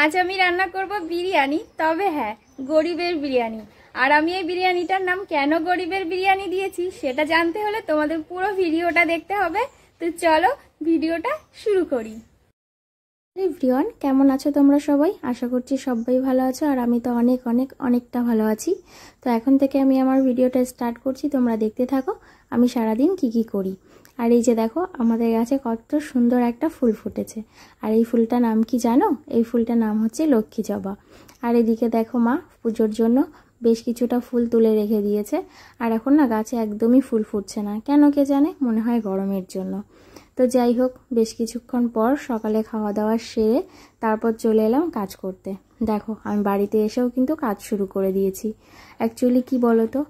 আজ আমি রান্না করব বিরিয়ানি, তবে হ্যাঁ গরিবের বিরিয়ানি। আর আমি এই বিরিয়ানিটার নাম কেন গরিবের বিরিয়ানি দিয়েছি সেটা জানতে হলে তোমাদের পুরো ভিডিওটা দেখতে হবে। তো চলো ভিডিওটা শুরু করি। এভরিওয়ান, কেমন আছো তোমরা সবাই? আশা করছি সবাই ভালো আছো, আর আমি তো অনেকটা ভালো আছি। তো এখন থেকে আমি আমার ভিডিওটা স্টার্ট করছি, তোমরা দেখতে থাকো আমি সারাদিন কি করি। আর এই যে দেখো আমাদের গাছে কত সুন্দর একটা ফুল ফুটেছে। আর এই ফুলটার নাম কি জানো? এই ফুলটার নাম হচ্ছে লক্ষ্মী জবা। আর এদিকে দেখো মা পুজোর জন্য বেশ কিছুটা ফুল তুলে রেখে দিয়েছে। আর এখন না গাছে একদমই ফুল ফুটছে না, কেন কে জানে, মনে হয় গরমের জন্য। তো যাই হোক, বেশ কিছুক্ষণ পর সকালে খাওয়া দাওয়া সেরে তারপর চলে এলাম কাজ করতে। দেখো আমি বাড়িতে এসেও কিন্তু কাজ শুরু করে দিয়েছি। অ্যাকচুয়ালি কি বলো তো,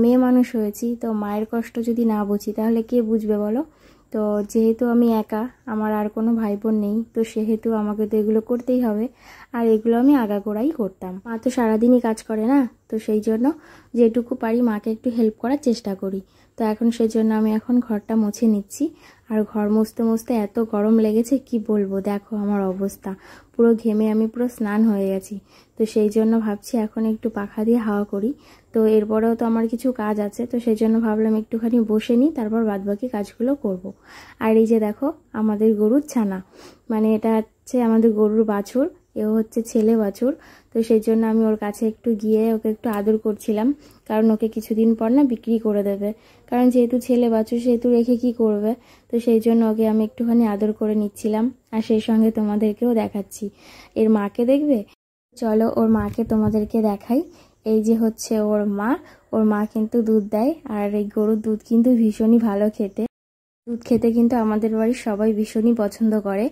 মেয়ে মানুষ হয়েছি, তো মায়ের কষ্ট যদি না বুঝি তাহলে কে বুঝবে বলো? তো যেহেতু আমি একা, আমার আর কোনো ভাই বোন নেই, তো সেহেতু আমাকে তো এগুলো করতেই হবে। আর এগুলো আমি আগাগোড়াই করতাম। মা তো সারাদিনই কাজ করে না, তো সেই জন্য যেটুকু পারি মাকে একটু হেল্প করার চেষ্টা করি। তো এখন সেজন্য আমি এখন ঘরটা মুছে নিচ্ছি। আর ঘর মুছতে মুছতে এত গরম লেগেছে কি বলবো, দেখো আমার অবস্থা পুরো ঘেমে আমি পুরো স্নান হয়ে গেছি। তো সেই জন্য ভাবছি এখন একটু পাখা দিয়ে হাওয়া করি। তো এরপরেও তো আমার কিছু কাজ আছে, তো সেই জন্য ভাবলাম একটুখানি বসে নিই, তারপর বাদবাকি কাজগুলো করব। আর এই যে দেখো আমাদের গরুর ছানা, মানে এটা হচ্ছে আমাদের গরুর বাছুর, এও হচ্ছে ছেলে বাছুর। তো সেই জন্য আমি ওর কাছে একটু গিয়ে ওকে একটু আদর করছিলাম, কারণ ওকে কিছুদিন পর না বিক্রি করে দেবে। কারণ যেহেতু ছেলে বাছুর সেহেতু রেখে কি করবে, তো সেই জন্য ওকে আমি একটুখানি আদর করে নিচ্ছিলাম। আর সেই সঙ্গে তোমাদেরকেও দেখাচ্ছি। এর মাকে দেখবে, চলো ওর মাকে তোমাদেরকে দেখাই। এই যে হচ্ছে ওর মা, ওর মা কিন্তু দুধ দেয়। আর এই গরুর দুধ কিন্তু ভীষণই ভালো খেতে। দুধ খেতে কিন্তু আমাদের বাড়ির সবাই ভীষণই পছন্দ করে।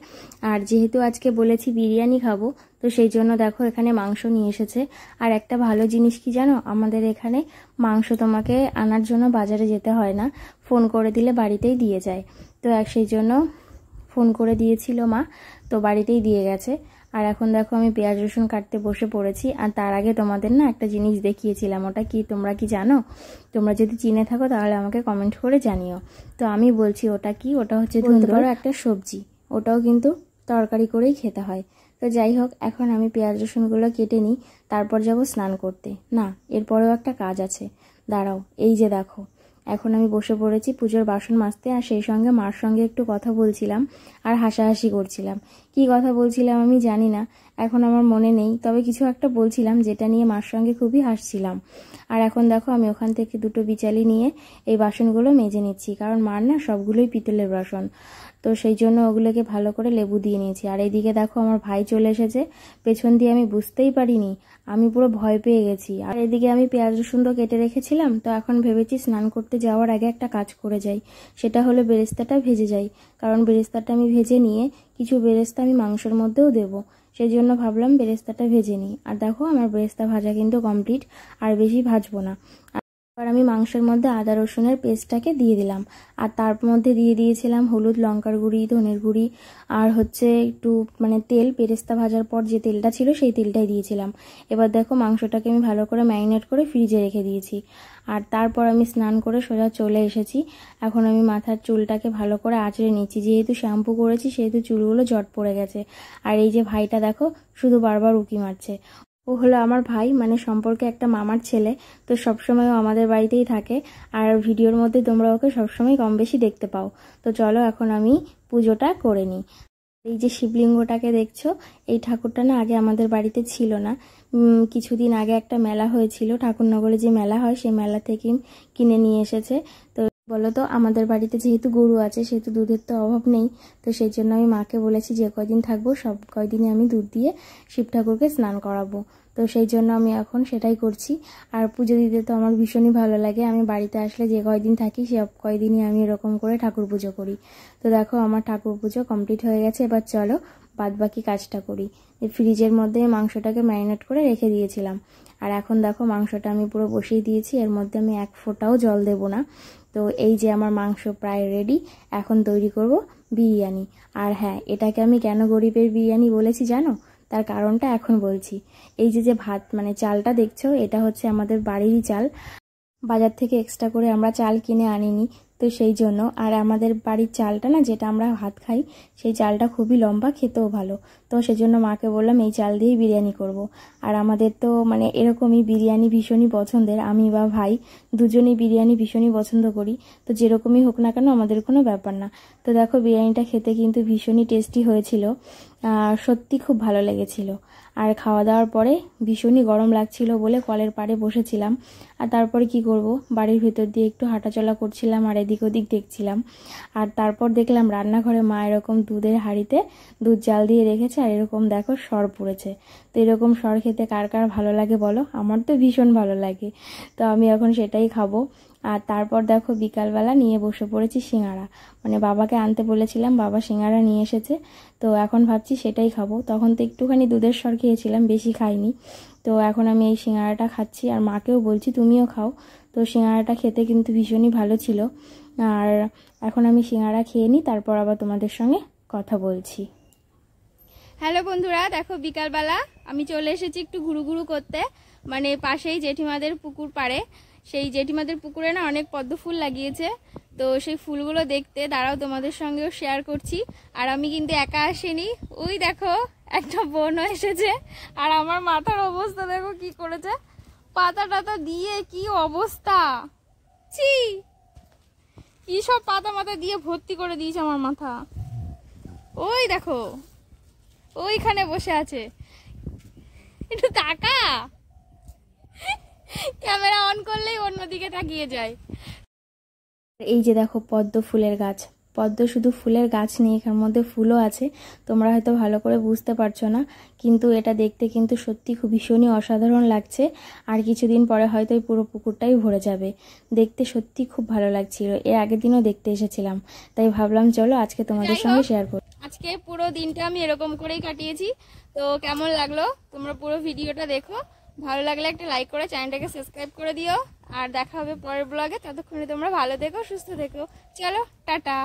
আর যেহেতু আজকে বলেছি বিরিয়ানি খাবো, তো সেই জন্য দেখো এখানে মাংস নিয়ে এসেছে। আর একটা ভালো জিনিস কি জানো, আমাদের এখানে মাংস তোমাকে আনার জন্য বাজারে যেতে হয় না, ফোন করে দিলে বাড়িতেই দিয়ে যায়। তো সেই জন্য ফোন করে দিয়েছিল মা, তো বাড়িতেই দিয়ে গেছে। আর এখন দেখো আমি পেঁয়াজ রসুন কাটতে বসে পড়েছি। আর তার আগে তোমাদের না একটা জিনিস দেখিয়েছিলাম, ওটা কি তোমরা কি জানো? তোমরা যদি চিনে থাকো তাহলে আমাকে কমেন্ট করে জানিও। তো আমি বলছি ওটা কি, ওটা হচ্ছে ধুন্দুর একটা সবজি, ওটাও কিন্তু তরকারি করেই খেতে হয়। তো যাই হোক, এখন আমি পেঁয়াজ রসুনগুলো কেটে নিই, তারপর যাব স্নান করতে। না, এরপরেও একটা কাজ আছে, দাঁড়াও। এই যে দেখো এখন আমি বসে পড়েছি পুজোর বাসন মাজতে, আর সেই সঙ্গে মার সঙ্গে একটু কথা বলছিলাম আর হাসাহাসি করছিলাম। কি কথা বলছিলাম আমি জানি না, এখন আমার মনে নেই, তবে কিছু একটা বলছিলাম যেটা নিয়ে মার সঙ্গে খুবই হাসছিলাম। আর এখন দেখো আমি ওখান থেকে দুটো বিচালি নিয়ে এই বাসনগুলো মেজে নিচ্ছি, কারণ মার না সবগুলোই পিতলের বাসন, তো সেই জন্য ওগুলোকে ভালো করে লেবু দিয়ে নিয়েছি। আর এইদিকে দেখো আমার ভাই চলে এসেছে পেছন দিয়ে, আমি বুঝতেই পারিনি, আমি পুরো ভয় পেয়ে গেছি। আর এদিকে আমি পেঁয়াজ রসুন তো কেটে রেখেছিলাম, তো এখন ভেবেছি স্নান করতে যাওয়ার আগে একটা কাজ করে যাই, সেটা হলো বেরেস্তাটা ভেজে যাই। কারণ বেরেস্তাটা আমি ভেজে নিয়ে কিছু বেরেস্তা আমি মাংসের মধ্যেও দেবো, সেই জন্য ভাবলাম বেরেস্তাটা ভেজে নিই। আর দেখো আমার বেরেস্তা ভাজা কিন্তু কমপ্লিট, আর বেশি ভাজবো না। আর আমি মাংসের মধ্যে আদা রসুনের পেস্টটাকে দিয়ে দিলাম, আর তার মধ্যে দিয়ে দিয়েছিলাম হলুদ, লঙ্কার গুঁড়ি, ধনের গুঁড়ি, আর হচ্ছে একটু মানে তেল, বেরেস্তা ভাজার পর যে তেলটা ছিল সেই তেলটাই দিয়েছিলাম। এবার দেখো মাংসটাকে আমি ভালো করে ম্যারিনেট করে ফ্রিজে রেখে দিয়েছি। আর তারপর আমি স্নান করে সোজা চলে এসেছি। এখন আমি মাথার চুলটাকে ভালো করে আঁচড়ে নিচ্ছি, যেহেতু শ্যাম্পু করেছি সেহেতু চুলগুলো জট পড়ে গেছে। আর এই যে ভাইটা দেখো শুধু বারবার উঁকি মারছে, ও হলো আমার ভাই, মানে সম্পর্কে একটা মামার ছেলে। তো সবসময় ও আমাদের বাড়িতেই থাকে, আর ভিডিওর মধ্যে তোমরা ওকে সবসময় কম বেশি দেখতে পাও। তো চলো এখন আমি পুজোটা করে নিই। এই যে শিবলিঙ্গটাকে দেখছো, এই ঠাকুরটা না আগে আমাদের বাড়িতে ছিল না। কিছুদিন আগে একটা মেলা হয়েছিল, ঠাকুরনগরে যে মেলা হয় সেই মেলা থেকে কিনে নিয়ে এসেছে। তো বলো তো, আমাদের বাড়িতে যেহেতু গরু আছে সেহেতু দুধের তো অভাব নেই, তো সেই জন্য আমি মাকে বলেছি যে কয়দিন থাকবো সব কয়দিনে আমি দুধ দিয়ে শিব ঠাকুরকে স্নান করাবো। তো সেই জন্য আমি এখন সেটাই করছি। আর পুজো দিতে তো আমার ভীষণই ভালো লাগে, আমি বাড়িতে আসলে যে কয়দিন থাকি সব কয়দিনই আমি এরকম করে ঠাকুর পুজো করি। তো দেখো আমার ঠাকুর পুজো কমপ্লিট হয়ে গেছে, এবার চলো বাদবাকি কাজটা করি। ফ্রিজের মধ্যে মাংসটাকে ম্যারিনেট করে রেখে দিয়েছিলাম, আর এখন দেখো মাংসটা আমি পুরো বসিয়ে দিয়েছি, এর মধ্যে আমি এক ফোঁটাও জল দেব না। তো এই যে আমার মাংস প্রায় রেডি, এখন তৈরি করব বিরিয়ানি। আর হ্যাঁ, এটাকে আমি কেন গরিবের বিরিয়ানি বলেছি জানো? তার কারণটা এখন বলছি। এই যে ভাত মানে চালটা দেখছো, এটা হচ্ছে আমাদের বাড়িরই চাল, বাজার থেকে এক্সট্রা করে আমরা চাল কিনে আনিনি। তো সেই জন্য। আর আমাদের বাড়ির চালটা না, যেটা আমরা ভাত খাই, সেই চালটা খুবই লম্বা, খেতেও ভালো। তো সেজন্য মাকে বললাম এই চাল দিয়েই বিরিয়ানি করব। আর আমাদের তো মানে এরকমই বিরিয়ানি ভীষণই পছন্দের, আমি বা ভাই দুজনেই বিরিয়ানি ভীষণই পছন্দ করি। তো যেরকমই হোক না কেন আমাদের কোনো ব্যাপার না। তো দেখো বিরিয়ানিটা খেতে কিন্তু ভীষণই টেস্টি হয়েছিল, সত্যি খুব ভালো লেগেছিল। আর খাওয়া দাওয়ার পরে ভীষণই গরম লাগছিল বলে কলের পাড়ে বসেছিলাম। আর তারপরে কি করব, বাড়ির ভেতর দিয়ে একটু হাঁটাচলা করছিলাম আর এদিক ওদিক দেখছিলাম। আর তারপর দেখলাম রান্নাঘরে মা এরকম দুধের হাঁড়িতে দুধ জাল দিয়ে রেখেছে, আর এরকম দেখো সর পড়েছে। তো এরকম সর খেতে কার কার ভালো লাগে বলো, আমার তো ভীষণ ভালো লাগে। তো আমি এখন সেটাই খাবো। আর তারপর দেখো বিকালবেলা নিয়ে বসে পড়েছি সিঙ্গারা, মানে বাবাকে আনতে বলেছিলাম, বাবা সিঙ্গারা নিয়ে এসেছে। তো এখন ভাবছি সেটাই খাবো। তখন তো একটুখানি দুধের সর খেয়েছিলাম, বেশি খাইনি। তো এখন আমি এই সিঙ্গারাটা খাচ্ছি আর মাকেও বলছি তুমিও খাও। তো সিঙ্গারাটা খেতে কিন্তু ভীষণই ভালো ছিল। আর এখন আমি সিঙ্গারা খেয়ে নিই, তারপর আবার তোমাদের সঙ্গে কথা বলছি। হ্যালো বন্ধুরা, দেখো বিকালবেলা আমি চলে এসেছি একটু ঘুরু করতে, মানে পাশেই জেঠিমাদের পুকুর পাড়ে। সেই জেঠিমাদের পুকুরে না অনেক পদ্ম ফুল লাগিয়েছে, তো সেই ফুলগুলো দেখতে দাঁড়াও তোমাদের সঙ্গেও শেয়ার করছি। আর আমি কিন্তু একা আসিনি, ওই দেখো একটা বোনও এসেছে। আর আমার মাথার অবস্থা দেখো কি করেছে, পাতা টাতা দিয়ে কি অবস্থা, ছি কি সব পাতা মাথা দিয়ে ভর্তি করে দিয়েছে আমার মাথা। ওই দেখো ওইখানে বসে আছে, একটু তাকা, ক্যামেরা অন করলেই অন্যদিকে তাকিয়ে যায়। এই যে দেখো পদ্ম ফুলের গাছ, পদ্ম শুধু ফুলের গাছ নেই, এখার মধ্যে ফুলও আছে। তোমরা হয়তো ভালো করে বুঝতে পারছো না, কিন্তু এটা দেখতে কিন্তু সত্যি খুব ভীষণই অসাধারণ লাগছে। আর কিছুদিন পরে হয়তো এই পুরো পুকুরটাই ভরে যাবে। দেখতে সত্যি খুব ভালো লাগছিল, এর আগের দিনও দেখতে এসেছিলাম, তাই ভাবলাম চলো আজকে তোমাদের সঙ্গে শেয়ার করি। আজকে পুরো দিনটা আমি এরকম করেই কাটিয়েছি। তো কেমন লাগলো তোমরা পুরো ভিডিওটা দেখো, ভালো লাগলে একটা লাইক করে চ্যানেলটাকে সাবস্ক্রাইব করে দিও। আর দেখা হবে পরের ব্লগে, ততক্ষণে তোমরা ভালো থেকো, সুস্থ থেকো। চলো টাটা।